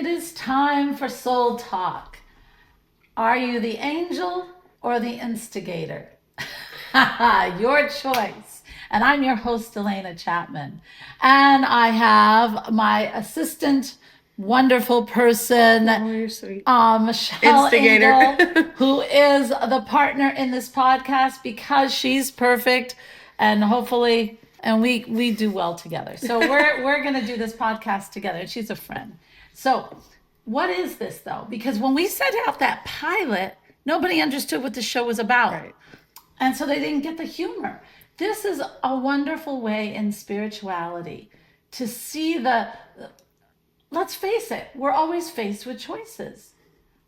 It is time for Soul Talk. Are you the angel or the instigator? Your choice. And I'm your host, ALENA CHAPMAN. And I have my assistant, wonderful person, you're sweet. Michelle Instigator. Engel, who is the partner in this podcast because she's perfect and hopefully, and we do well together. So we're going to do this podcast together. She's a friend. So what is this though? Because when we set out that pilot, nobody understood what the show was about. Right. And so they didn't get the humor. This is a wonderful way in spirituality to see let's face it, we're always faced with choices.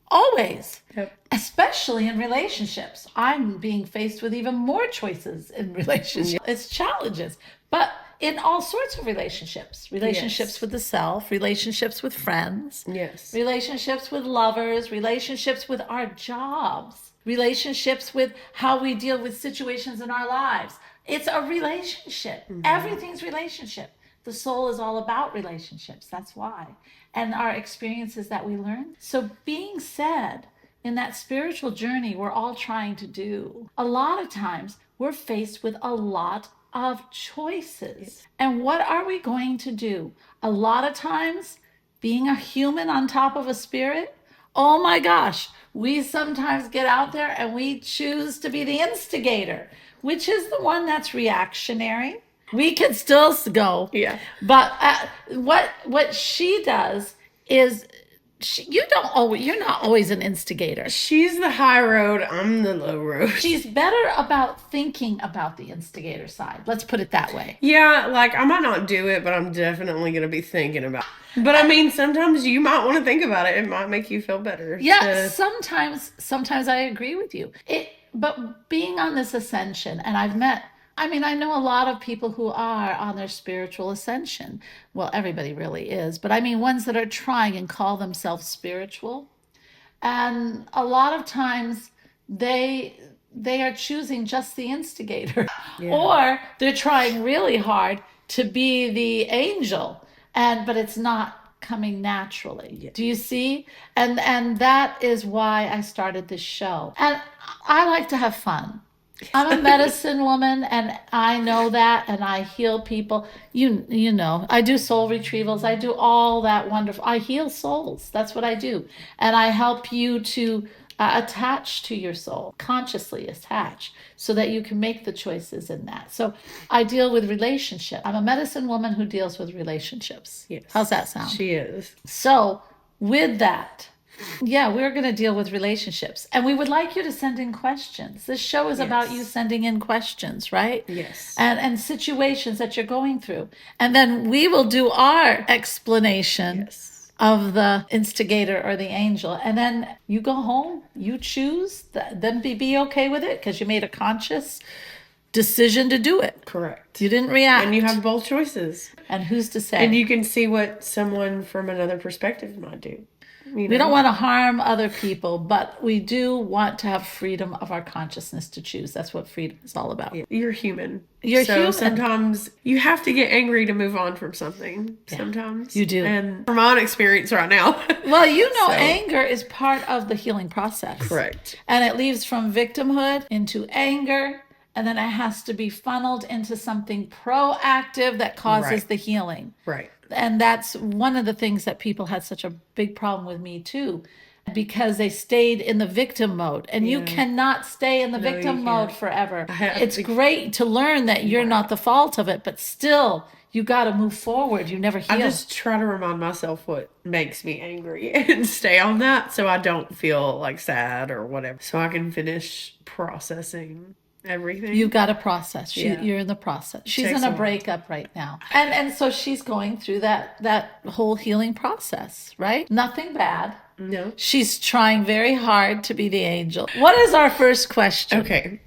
Always. Yep. Especially in relationships. I'm being faced with even more choices in relationships. It's challenges. But in all sorts of relationships. Relationships with the self, relationships with friends. Yes. Relationships with lovers, relationships with our jobs, relationships with how we deal with situations in our lives. It's a relationship. Everything's relationship. The soul is all about relationships. That's why. And our experiences that we learn. So being said, in that spiritual journey we're all trying to do, a lot of times we're faced with a lot of choices. Yes. And what are we going to do? A lot of times, being a human on top of a spirit, oh my gosh, we sometimes get out there and we choose to be the instigator, which is the one that's reactionary. We can still go. Yeah. But what she does is you're not always an instigator. She's the high road, I'm the low road. She's better about thinking about the instigator side. Let's put it that way. Yeah, like I might not do it, but I'm definitely going to be thinking about it. But I mean, sometimes you might want to think about it. It might make you feel better. Yeah, sometimes I agree with you. But being on this ascension, and I know a lot of people who are on their spiritual ascension. Well, everybody really is, but I mean ones that are trying and call themselves spiritual. And a lot of times they are choosing just the instigator. Yeah. Or they're trying really hard to be the angel, but it's not coming naturally. Yeah. Do you see? And that is why I started this show. And I like to have fun. I'm a medicine woman, and I know that, and I heal people. You know, I do soul retrievals. I do all that wonderful. I heal souls. That's what I do. And I help you to attach to your soul, consciously attach, so that you can make the choices in that. So I deal with relationships. I'm a medicine woman who deals with relationships. Yes. How's that sound? She is. So with that, yeah, we're going to deal with relationships. And we would like you to send in questions. This show is about you sending in questions, right? Yes. And situations that you're going through. And then we will do our explanation of the instigator or the angel. And then you go home, you choose, then be okay with it because you made a conscious decision to do it. Correct. You didn't react. And you have both choices. And who's to say? And you can see what someone from another perspective might do. You know? We don't want to harm other people, but we do want to have freedom of our consciousness to choose. That's what freedom is all about. Yeah. You're human. You're human. Sometimes you have to get angry to move on from something. Yeah, sometimes. You do. And from my own experience right now. Well, anger is part of the healing process. Correct. And it leads from victimhood into anger. And then it has to be funneled into something proactive that causes the healing. Right. And that's one of the things that people had such a big problem with me too, because they stayed in the victim mode. And you cannot stay in the victim mode forever. It's great to learn that you're not the fault of it, but still, you got to move forward. You never heal. I just try to remind myself what makes me angry and stay on that so I don't feel like sad or whatever. So I can finish processing everything. You've got to process. You're in the process. She's in a breakup right now. And so she's going through that whole healing process, right? Nothing bad. No. She's trying very hard to be the angel. What is our first question? Okay.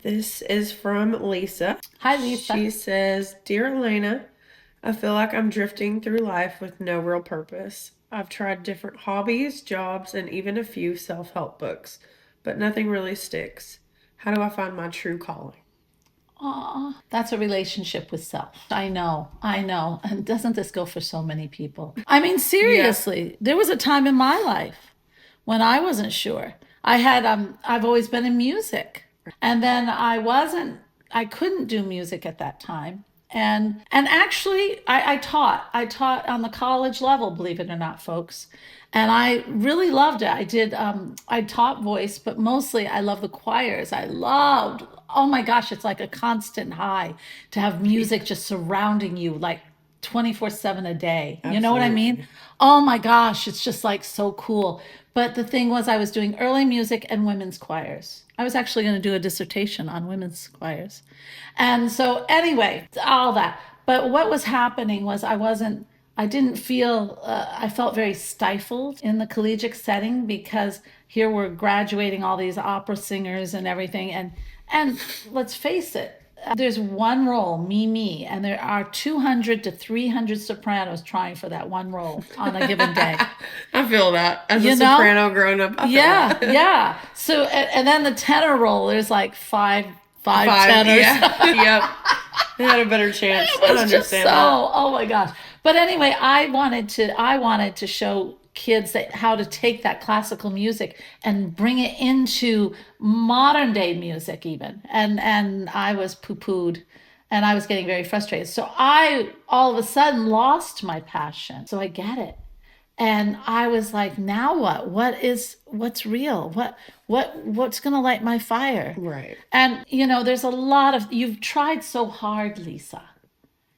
This is from Lisa. Hi, Lisa. She says, Dear ALENA, I feel like I'm drifting through life with no real purpose. I've tried different hobbies, jobs, and even a few self-help books, but nothing really sticks. How do I find my true calling? Aw, that's a relationship with self. I know, I know. And doesn't this go for so many people? I mean, Yeah. seriously, there was a time in my life when I wasn't sure. I've always been in music. And then I couldn't do music at that time. And actually I taught on the college level, believe it or not, folks. And I really loved it. I taught voice, but mostly I love the choirs. I loved, oh my gosh, it's like a constant high to have music just surrounding you like 24/7 a day. You know what I mean? Absolutely. Oh my gosh, it's just like so cool. But the thing was, I was doing early music and women's choirs. I was actually going to do a dissertation on women's choirs. And so, anyway, all that. But what was happening was I didn't feel, I felt very stifled in the collegiate setting because here we're graduating all these opera singers and everything. And let's face it, there's one role, me, and there are 200 to 300 sopranos trying for that one role on a given day. I feel that. As a You know? soprano growing up, I feel Yeah, that. yeah. So, and then the tenor role, there's like five tenors. Yeah. Yep. They had a better chance. It I was just understand so, that. oh my gosh. But anyway, I wanted to show kids that how to take that classical music and bring it into modern day music even. And I was poo-pooed and I was getting very frustrated. So I all of a sudden lost my passion. So I get it. And I was like, now what? What's real? What's going to light my fire? Right. And there's you've tried so hard, Lisa.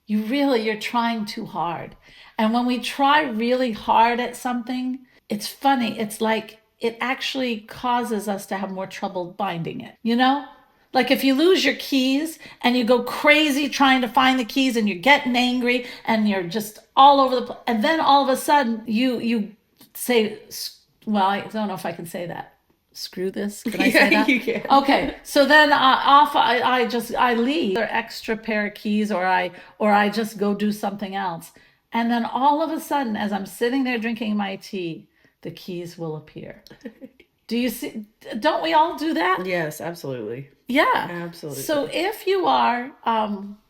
You're trying too hard. And when we try really hard at something, it's funny. It's like it actually causes us to have more trouble finding it, you know? Like if you lose your keys and you go crazy trying to find the keys and you're getting angry and you're just all over the place. And then all of a sudden you say, well, I don't know if I can say that. Screw this. Can I say Yeah, that? you can. Okay. So then I leave or extra pair of keys or I just go do something else. And then all of a sudden, as I'm sitting there drinking my tea, the keys will appear. Do you see? Don't we all do that? Yes, absolutely. Yeah. Absolutely. So if you are,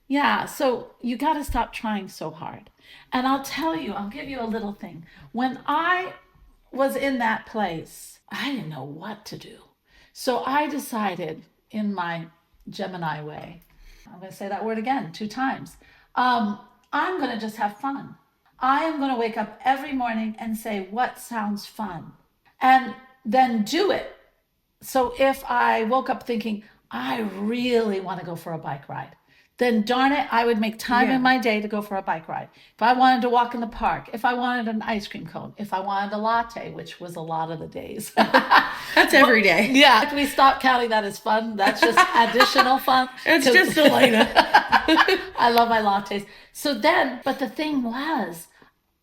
yeah, so you got to stop trying so hard. And I'll give you a little thing. When I was in that place, I didn't know what to do. So I decided in my Gemini way, I'm going to say that word again 2 times. I'm going to just have fun. I am going to wake up every morning and say, what sounds fun? And then do it. So if I woke up thinking, I really want to go for a bike ride, then darn it, I would make time in my day to go for a bike ride. If I wanted to walk in the park, if I wanted an ice cream cone, if I wanted a latte, which was a lot of the days. That's every day. Yeah, if we stop counting that as fun, that's just additional fun. It's just Elena. I love my lattes. So then, but the thing was,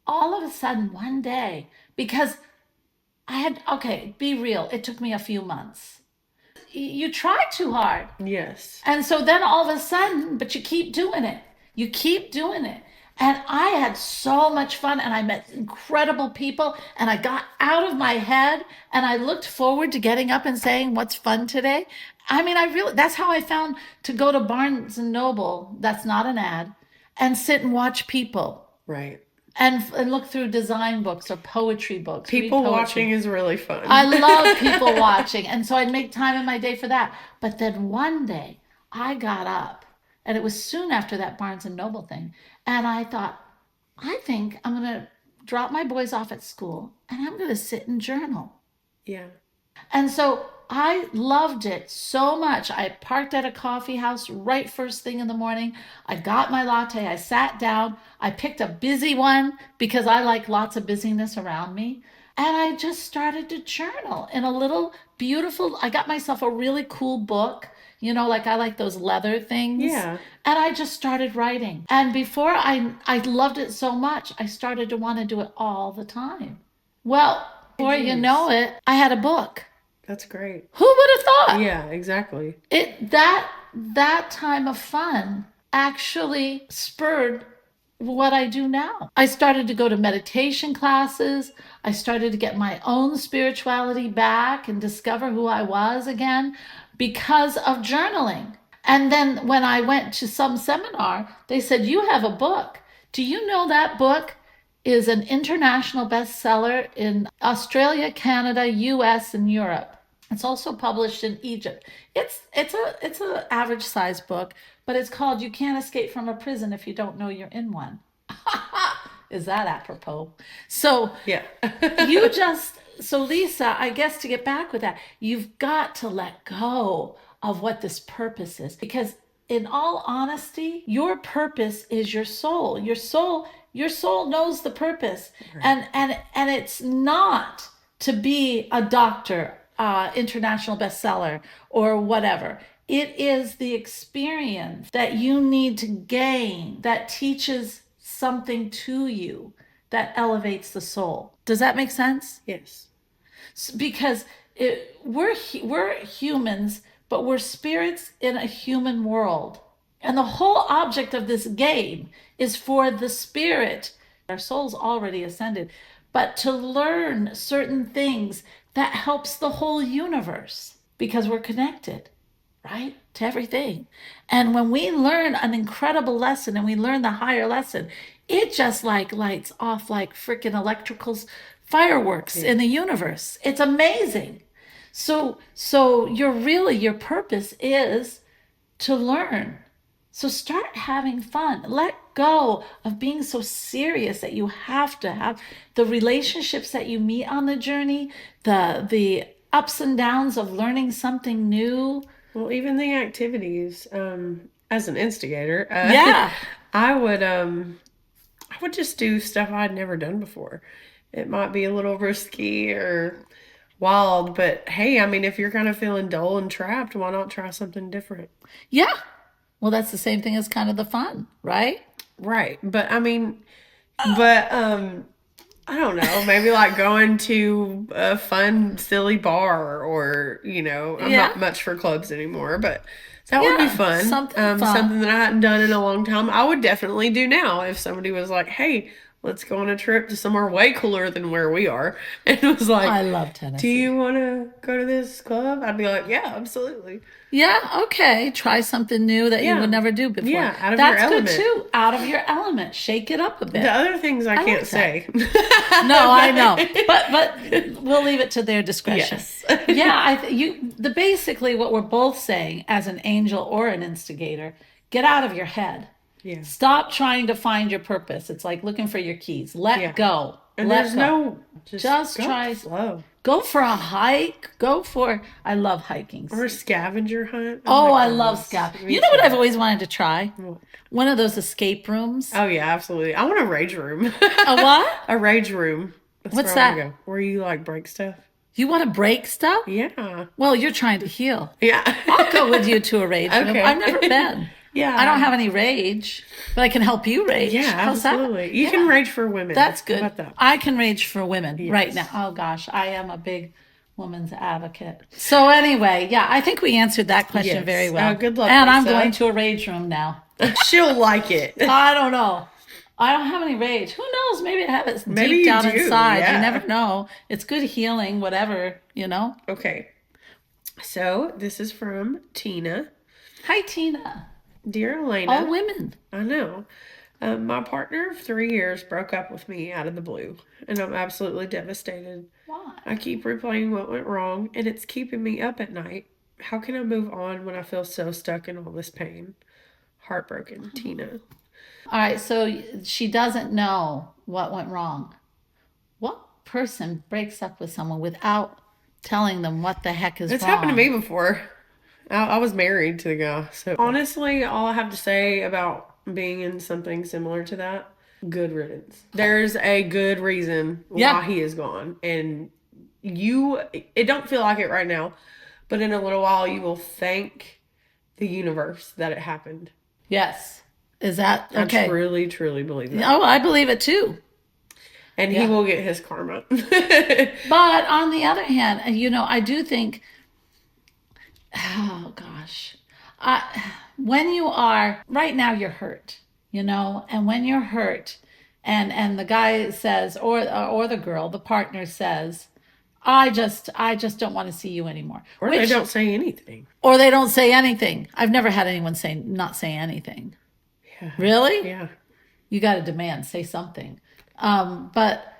all of a sudden one day, because okay, be real, it took me a few months. You try too hard. Yes. And so then all of a sudden, but you keep doing it. You keep doing it. And I had so much fun and I met incredible people and I got out of my head and I looked forward to getting up and saying, what's fun today? I mean, that's how I found to go to Barnes and Noble. That's not an ad. And sit and watch people Right. and look through design books or poetry books. People read poetry. watching is really fun. I love people watching. And so I'd make time in my day for that. But then one day I got up and it was soon after that Barnes and Noble thing. And I thought, I think I'm going to drop my boys off at school and I'm going to sit and journal. Yeah. And so I loved it so much. I parked at a coffee house right first thing in the morning. I got my latte. I sat down. I picked a busy one because I like lots of busyness around me. And I just started to journal in a little beautiful, I got myself a really cool book, like I like those leather things. Yeah. And I just started writing. And before I loved it so much, I started to want to do it all the time. Well, before you know it, I had a book. That's great. Who would have thought? Yeah, exactly. That time of fun actually spurred what I do now. I started to go to meditation classes. I started to get my own spirituality back and discover who I was again because of journaling. And then when I went to some seminar, they said, "You have a book. Do you know that book is an international bestseller in Australia, Canada, US, and Europe? It's also published in Egypt. It's a average size book, but it's called You Can't Escape from a Prison If You Don't Know You're in One." Is that apropos? So Yeah. you just, so Lisa, I guess to get back with that, you've got to let go of what this purpose is, because in all honesty, your purpose is your soul. Your soul knows the purpose. Right. And it's not to be a doctor, international bestseller, or whatever. It is the experience that you need to gain that teaches something to you, that elevates the soul. Does that make sense? Yes. Because we're humans, but we're spirits in a human world. And the whole object of this game is for the spirit, our soul's already ascended, but to learn certain things that helps the whole universe, because we're connected, right, to everything. And when we learn an incredible lesson and we learn the higher lesson, it just like lights off like freaking electrical fireworks in the universe. It's amazing. So your purpose is to learn. So start having fun. Let go of being so serious that you have to have the relationships that you meet on the journey, the ups and downs of learning something new. Well, even the activities, as an instigator, Yeah. I would just do stuff I'd never done before. It might be a little risky or wild, but hey, I mean, if you're kind of feeling dull and trapped, why not try something different? Yeah. Well, that's the same thing as kind of the fun, right? Right. But I mean, but I don't know, maybe like going to a fun, silly bar, or, I'm Yeah. not much for clubs anymore, but that would be Yeah. fun. Something fun. Something that I hadn't done in a long time. I would definitely do now if somebody was like, hey, let's go on a trip to somewhere way cooler than where we are. And it was like, I love do Tennessee. you want to go to this club? I'd be like, yeah, absolutely. Yeah, okay. Try something new that you Yeah. would never do before. Yeah, out of your That's good element. too. Out of your element. Shake it up a bit. The other things I can't like say. No, I know. But we'll leave it to their discretion. Yes. Yeah, basically what we're both saying as an angel or an instigator, get out of your head. Yeah. Stop trying to find your purpose. It's like looking for your keys. Let Yeah. go. And Let there's go. no, Just go try slow. Go for a hike. I love hiking. Or a scavenger hunt. Oh, my I love goodness. scout. Me You know what too. I've always wanted to try? What? One of those escape rooms. Oh yeah, absolutely. I want a rage room. A what? A rage room. That's What's where I wanna that? go. Where you like break stuff? You want to break stuff? Yeah. Well, you're trying to heal. Yeah. I'll go with you to a rage room. Okay. I've never been. Yeah. I don't have any rage, but I can help you rage. Yeah, How's that? absolutely. You Yeah. can rage for women. That's How good. about that? I can rage for women Yes. right now. Oh gosh, I am a big woman's advocate. So anyway, yeah, I think we answered that question Yes. very well. Good luck, And I'm Lisa. going to a rage room now. She'll like it. I don't know. I don't have any rage. Who knows? Maybe I have it Maybe deep you down do, inside. yeah. You never know. It's good healing, whatever, you know? Okay. So this is from Tina. Hi, Tina. Dear Elena. All women. I know. My partner of 3 years broke up with me out of the blue, and I'm absolutely devastated. Why? I keep replaying what went wrong, and it's keeping me up at night. How can I move on when I feel so stuck in all this pain? Heartbroken, Tina. All right, so she doesn't know what went wrong. What person breaks up with someone without telling them what the heck is It's wrong? happened to me before. I was married to the guy. So honestly, all I have to say about being in something similar to that, good riddance. There's a good reason Yeah. why he is gone. And it don't feel like it right now, but in a little while you will thank the universe that it happened. Yes. Is that okay? I truly, truly believe that. Oh, I believe it too. And Yeah. he will get his karma. But on the other hand, I do think, oh gosh, when you are, right now you're hurt, and when you're hurt and the guy says, or the girl, the partner says, I just don't want to see you anymore. Or they don't say anything. Or they don't say anything. I've never had anyone not say anything. Yeah. Really? Yeah. You got to demand, say something. But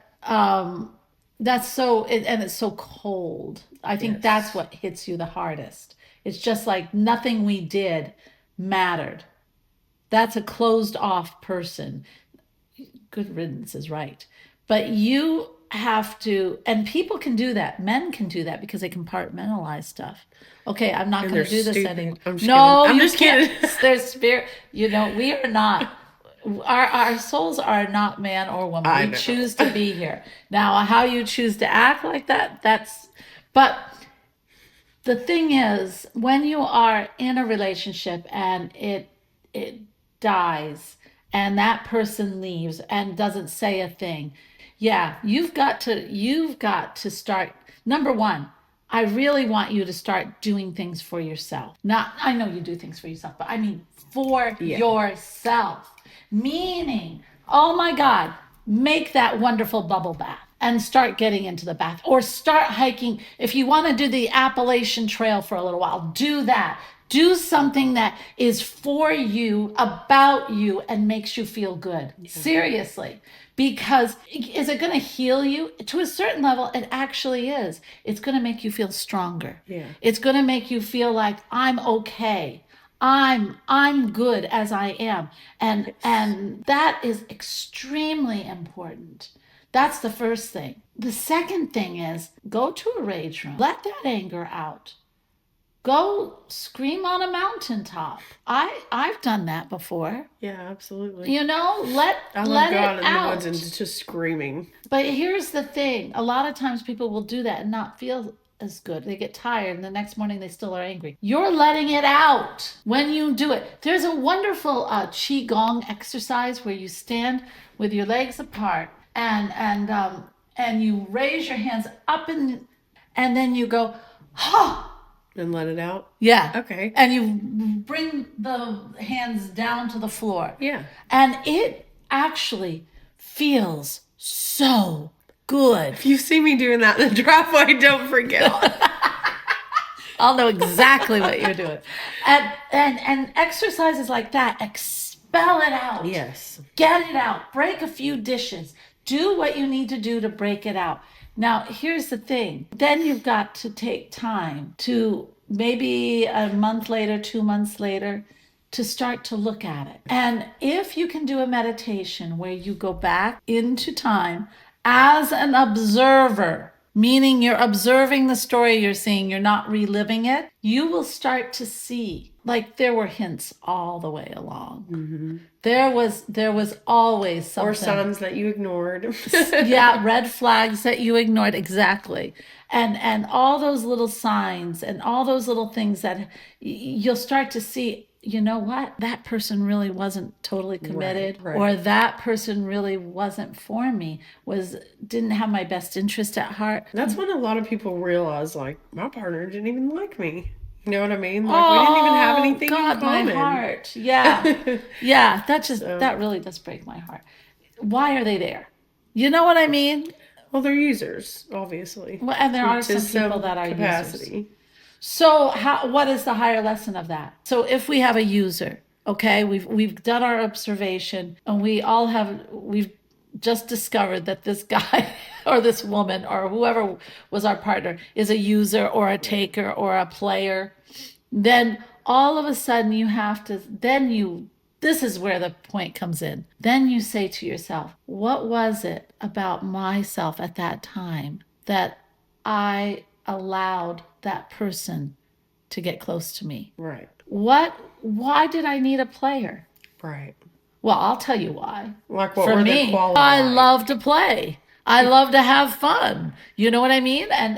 that's so, and it's so cold. I think that's what hits you the hardest. It's just like nothing we did mattered. That's a closed off person. Good riddance is right. But you have to, and people can do that. Men can do that because they compartmentalize stuff. Okay, I'm not going to do this anymore. No, I'm you just can't. kidding. There's spirit. You know, we are not. Our souls are not man or woman. We choose to be here. Now, how you choose to act like that, that's. But the thing is, when you are in a relationship and it dies and that person leaves and doesn't say a thing, yeah, you've got to start. Number one, I really want you to start doing things for yourself. Not, I know you do things for yourself, but I mean for yourself. Meaning, oh my God, make that wonderful bubble bath and start getting into the bath, or start hiking. If you want to do the Appalachian Trail for a little while, do that. Do something that is for you, about you, and makes you feel good. Seriously. Because is it going to heal you? To a certain level, it actually is. It's going to make you feel stronger. Yeah. It's going to make you feel like I'm okay. I'm good as I am. And that is extremely important. That's the first thing. The second thing is go to a rage room. Let that anger out. Go scream on a mountaintop. I've done that before. Yeah, absolutely. You know, let I let love it going in the out. woods and just screaming. But here's the thing. A lot of times people will do that and not feel as good. They get tired and the next morning they still are angry. You're letting it out when you do it. There's a wonderful qigong exercise where you stand with your legs apart and you raise your hands up and then you go, ha. And let it out? Yeah. Okay. And you bring the hands down to the floor. Yeah. And it actually feels so good. If you see me doing that in the driveway, don't forget. I'll know exactly what you're doing. And exercises like that, expel it out. Yes. Get it out. Break a few dishes. Do what you need to do to break it out. Now, here's the thing. Then you've got to take time to maybe a month later, 2 months later, to start to look at it. And if you can do a meditation where you go back into time as an observer, meaning you're observing the story you're seeing, you're not reliving it, you will start to see, like there were hints all the way along. Mm-hmm. There was always something. Or signs that you ignored. Yeah, red flags that you ignored, exactly. And all those little signs and all those little things that you'll start to see, you know what? That person really wasn't totally committed, right. Or that person really wasn't for me, didn't have my best interest at heart. That's when a lot of people realize, like, my partner didn't even like me. You know what I mean? Like, we didn't even have anything in common. My heart. Yeah. Yeah, that really does break my heart. Why are they there? You know what I mean? Well, they're users, obviously. Well, and there are some people that are users. So what is the higher lesson of that? So if we have a user, okay, we've done our observation and we've just discovered that this guy or this woman or whoever was our partner is a user or a taker or a player, then all of a sudden this is where the point comes in. Then you say to yourself, what was it about myself at that time that I allowed that person to get close to me? Right. Why did I need a player? Right. Well, I'll tell you why. Like what For were me, the qualities? I love to play. I love to have fun. You know what I mean? And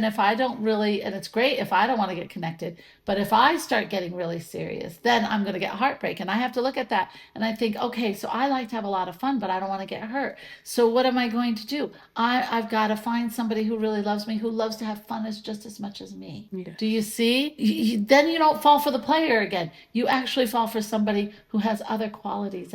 if I don't really, and it's great if I don't want to get connected, but if I start getting really serious, then I'm going to get heartbreak. And I have to look at that and I think, okay, so I like to have a lot of fun, but I don't want to get hurt. So what am I going to do? I've got to find somebody who really loves me, who loves to have fun just as much as me. Yeah. Do you see? Then you don't fall for the player again. You actually fall for somebody who has other qualities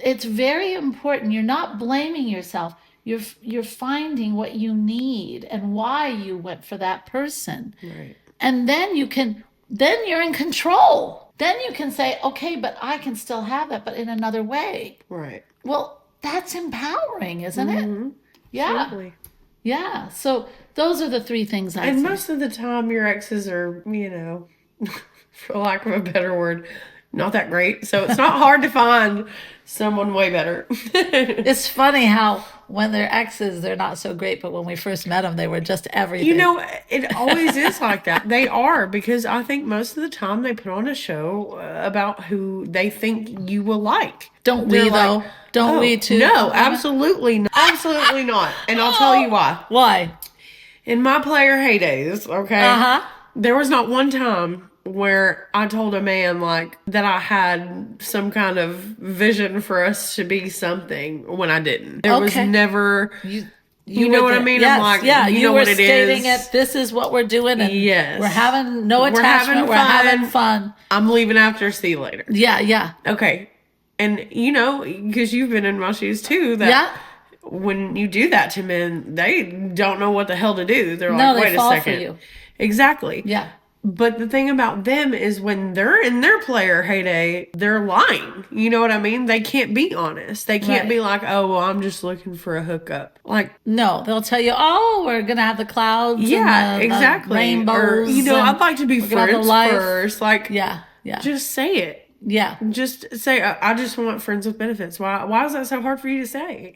It's very important. You're not blaming yourself. You're finding what you need and why you went for that person. Right. And then you're in control. Then you can say, okay, but I can still have that, but in another way. Right. Well, that's empowering, isn't it? Mm-hmm. Yeah. Totally. Yeah. So those are the three things I And say. most of the time, your exes are, for lack of a better word, not that great. So it's not hard to find someone way better. It's funny how when they're exes, they're not so great, but when we first met them, they were just everything. It always is like that. They are, because I think most of the time they put on a show about who they think you will like. Don't They're we, like, though? Don't oh, we, too? No, absolutely not. Absolutely not. And I'll tell you why. Why? In my player heydays, okay, Uh-huh. there was not one time where I told a man like that I had some kind of vision for us to be something when I didn't. There was Okay. never, You know were what I the- mean? Yes, I'm like, yeah, you you know were what it stating is. it. This is what we're doing, and Yes. we're having no We're attachment. having We're fun. having fun. I'm leaving after, see you later. Yeah, yeah, Okay. And because you've been in my shoes too, that yeah. when you do that to men, they don't know what the hell to do. They're No, like, they wait fall a for second. you. Exactly. Yeah. But the thing about them is when they're in their player heyday, they're lying. You know what I mean? They can't be honest. They can't Right. be like, oh, well, I'm just looking for a hookup. Like, No, they'll tell you, oh, we're gonna have the clouds. yeah, and the exactly. rainbows. Or, I'd like to be we're gonna have the friends life. first. Like, Yeah, yeah, just say it. yeah. Just say, I just want friends with benefits. Why is that so hard for you to say?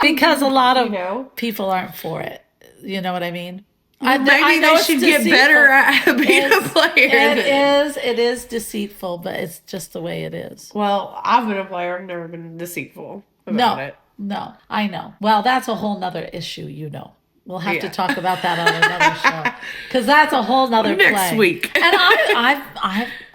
Because a lot of You know? people aren't for it. You know what I mean? Well, maybe I know they it's should get deceitful. better at being a player. It is deceitful, but it's just the way it is. Well, I've been a player. I've never been deceitful about No, it. no, I know. Well, that's a whole nother issue, We'll have to Yeah. talk about that on another show, because that's a whole nother Next play. week. And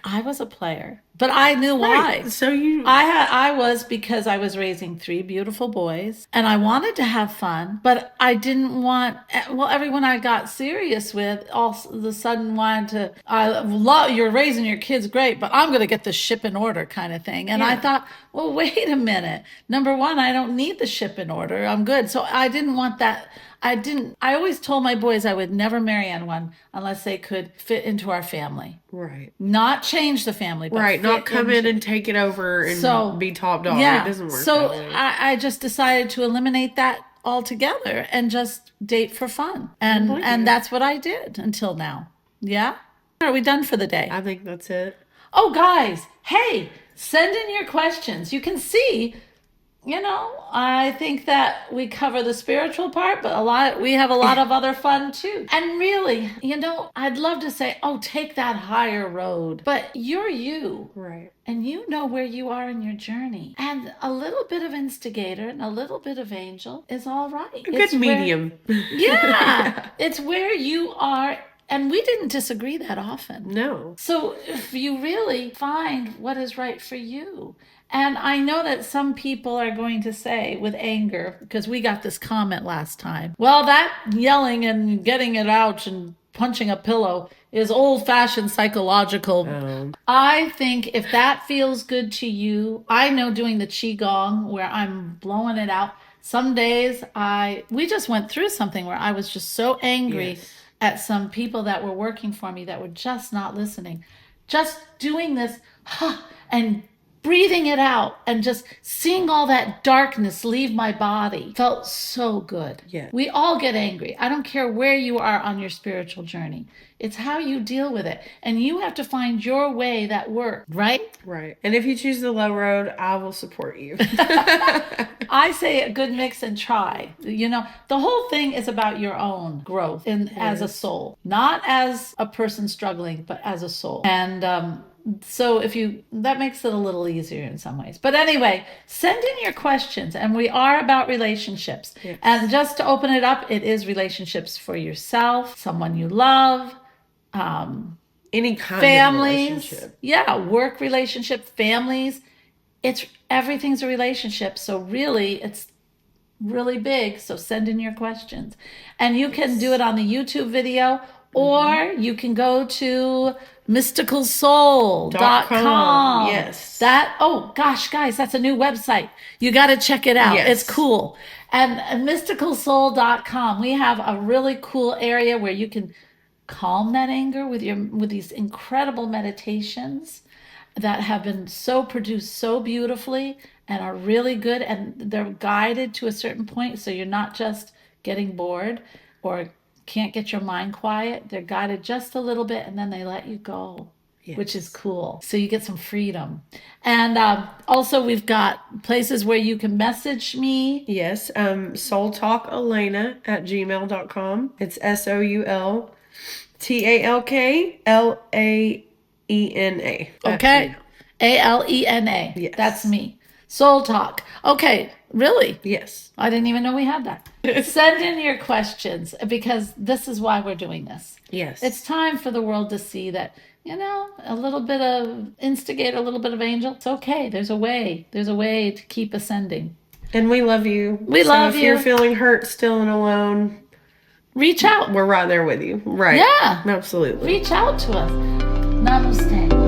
I was a player, but I knew why. Right. So you, I was, because I was raising 3 beautiful boys and I wanted to have fun, but I didn't want, well, everyone I got serious with all of a sudden wanted to, I love, you're raising your kids great, but I'm going to get the ship in order kind of thing. And I Yeah. thought, well, wait a minute. Number one, I don't need the ship in order. I'm good. So I didn't want that. I always told my boys I would never marry anyone unless they could fit into our family. right. Not change the family, but Right. Not fit come into- in and take it over and So, be top dog. yeah. It doesn't work So that way. I just decided to eliminate that altogether and just date for fun. And that's what I did until now. Yeah? Are we done for the day? I think that's it. Oh, guys, hey, send in your questions. You can see, I think that we cover the spiritual part, but we have a lot of other fun too. And really, I'd love to say, oh, take that higher road, but you're you. Right. And you know where you are in your journey. And a little bit of instigator and a little bit of angel is all right. A good medium. Yeah. It's where you are. And we didn't disagree that often. No. So if you really find what is right for you. And I know that some people are going to say with anger, because we got this comment last time, well, that yelling and getting it out and punching a pillow is old-fashioned psychological. I think if that feels good to you, I know doing the qigong where I'm blowing it out. Some days we just went through something where I was just so angry at some people that were working for me that were just not listening. Just doing this and breathing it out and just seeing all that darkness leave my body felt so good. Yeah. We all get angry. I don't care where you are on your spiritual journey. It's how you deal with it. And you have to find your way that works, right? Right. And if you choose the low road, I will support you. I say a good mix and try. The whole thing is about your own growth as a soul, not as a person struggling, but as a soul. And so that makes it a little easier in some ways. But anyway, send in your questions, and we are about relationships. Yes. And just to open it up, it is relationships for yourself, someone you love, Any kind families, of relationship. yeah, work relationship, families. Everything's a relationship. So really, it's really big. So send in your questions, and you can do it on the YouTube video, or you can go to mysticalsoul.com. Yes. That, oh gosh, guys, that's a new website. You got to check it out. Yes. It's cool. And mysticalsoul.com, we have a really cool area where you can calm that anger with these incredible meditations that have been so produced so beautifully and are really good, and they're guided to a certain point, so you're not just getting bored or can't get your mind quiet. They're guided just a little bit and then they let you go. Yes. Which is cool. So you get some freedom. And also we've got places where you can message me. Yes. soultalkalena@gmail.com. It's SOULTALKLAENA. Okay. ALENA. Yes. That's me. Soul Talk. Okay. Really? Yes. I didn't even know we had that. Send in your questions, because this is why we're doing this. Yes. It's time for the world to see that, a little bit of instigator, a little bit of angel. It's okay. There's a way. There's a way to keep ascending. And we love you. We love you. If you. you're feeling hurt still and alone, reach out. We're right there with you. Right. Yeah. Absolutely. Reach out to us. Namaste.